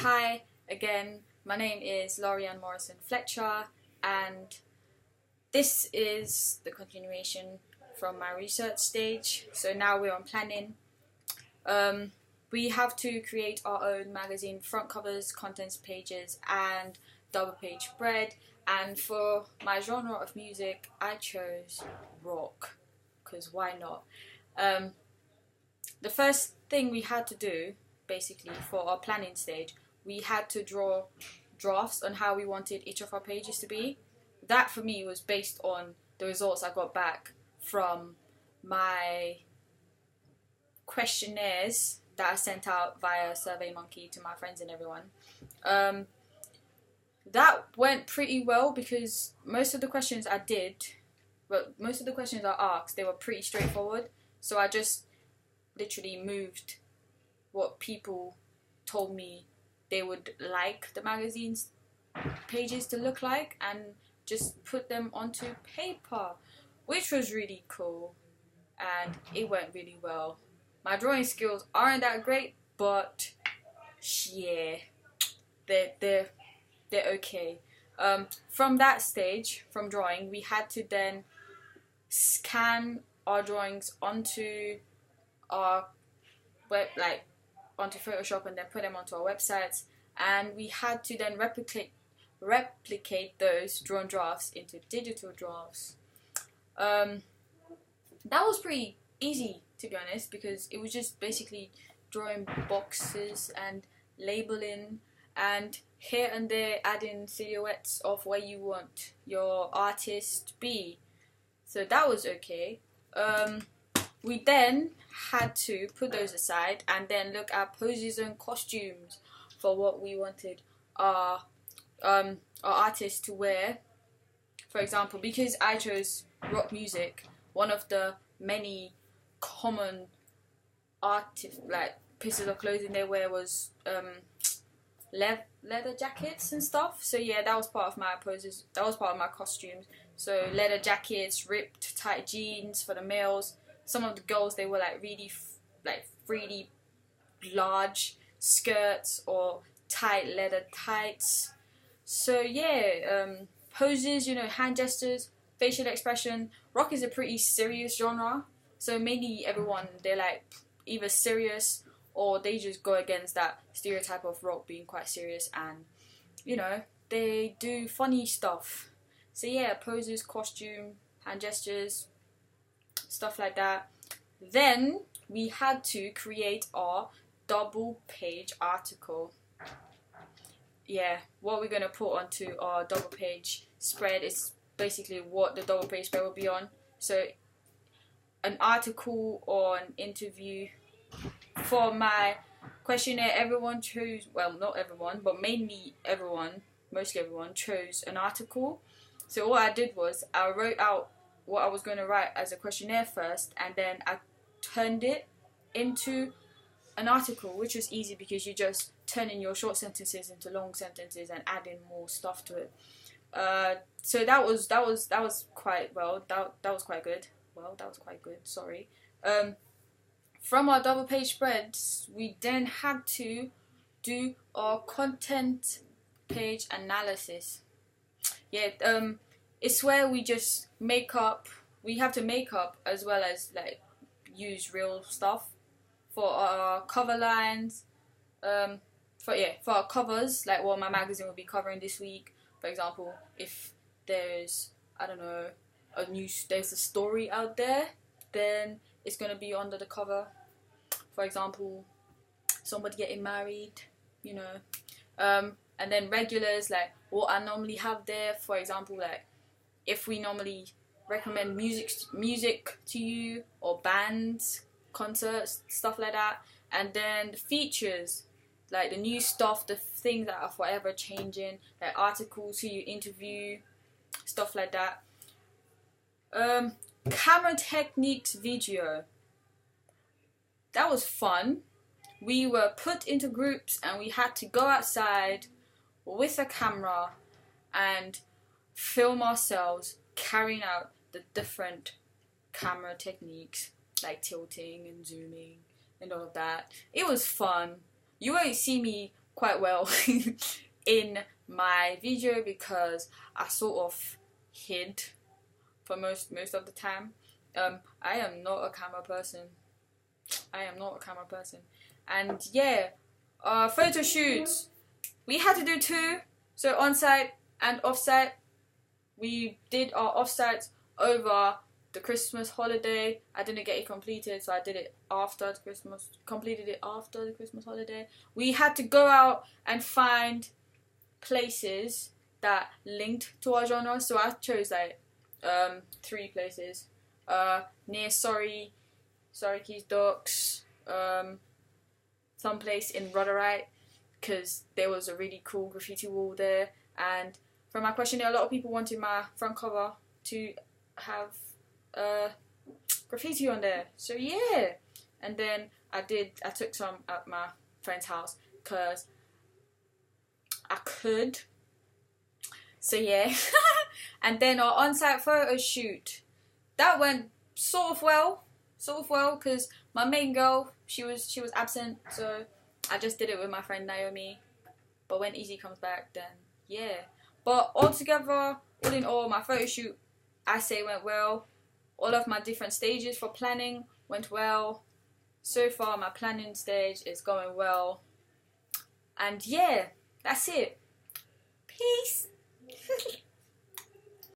Hi again, my name is Laurianne Morrison Fletcher, and this is the continuation from my research stage. So now we're on planning. We have to create our own magazine front covers, contents pages, and double page spread. And for my genre of music, I chose rock, because why not? The first thing we had to do, basically, for our planning stage, we had to draw drafts on how we wanted each of our pages to be. That for me was based on the results I got back from my questionnaires that I sent out via SurveyMonkey to my friends and everyone. That went pretty well because most of the questions I asked, they were pretty straightforward. So I just literally moved what people told me they would like the magazine's pages to look like and just put them onto paper, which was really cool, and it went really well. My drawing skills aren't that great, but yeah, they're okay. From that stage, from drawing, we had to then scan our drawings onto our onto Photoshop and then put them onto our websites, and we had to then replicate those drawn drafts into digital drafts. That was pretty easy, to be honest, because it was just basically drawing boxes and labeling and here and there adding silhouettes of where you want your artist to be. So that was okay. We then had to put those aside and then look at poses and costumes for what we wanted our artists to wear. For example, because I chose rock music, one of the many common pieces of clothing they wear was leather jackets and stuff. So yeah, that was part of my poses. That was part of my costumes. So leather jackets, ripped tight jeans for the males. Some of the girls, they were really large skirts or tight leather tights. So yeah, poses, hand gestures, facial expression. Rock is a pretty serious genre, so mainly everyone, they're either serious or they just go against that stereotype of rock being quite serious, and they do funny stuff. So yeah, poses, costume, hand gestures, stuff like that. Then we had to create our double page article. Yeah, what we're going to put onto our double page spread is basically what the double page spread will be on. So an article or an interview. For my questionnaire, everyone chose, well, not everyone, but mostly everyone chose an article. So what I did was I wrote out what I was going to write as a questionnaire first, and then I turned it into an article, which was easy because you just turn in your short sentences into long sentences and add in more stuff to it. So that was quite well. That was quite good. Well, that was quite good. Sorry. From our double page spreads, we then had to do our content page analysis. Yeah, it's where we just we have to make up as well as use real stuff for our cover lines, for our covers, like what my magazine will be covering this week. For example, if there's, I don't know, there's a story out there, then it's going to be under the cover. For example, somebody getting married, and then regulars, like what I normally have there. For example, if we normally recommend music to you, or bands, concerts, stuff like that. And then the features, like the new stuff, the things that are forever changing, like articles who you interview, stuff like that. Camera techniques video. That was fun. We were put into groups and we had to go outside with a camera and film ourselves carrying out the different camera techniques, like tilting and zooming and all of that. It was fun. You won't see me quite well in my video because I sort of hid for most of the time. I am not a camera person. And yeah, photo shoots. We had to do 2, so on-site and off-site. We did our off-sites over the Christmas holiday. I didn't get it completed, so I did it after the Christmas. Completed it after the Christmas holiday. We had to go out and find places that linked to our genre. So I chose like 3 places. Near Surrey Keys Docks. Some place in Rotherhithe, because there was a really cool graffiti wall there. And from my questionnaire, a lot of people wanted my front cover to have graffiti on there. So yeah, and then I took some at my friend's house because I could. So yeah, and then our on-site photo shoot, that went sort of well because my main girl, she was absent, so I just did it with my friend Naomi. But when Easy comes back, then yeah. But altogether, all in all, my photo shoot, I say, went well. All of my different stages for planning went well. So far, my planning stage is going well. And yeah, that's it. Peace.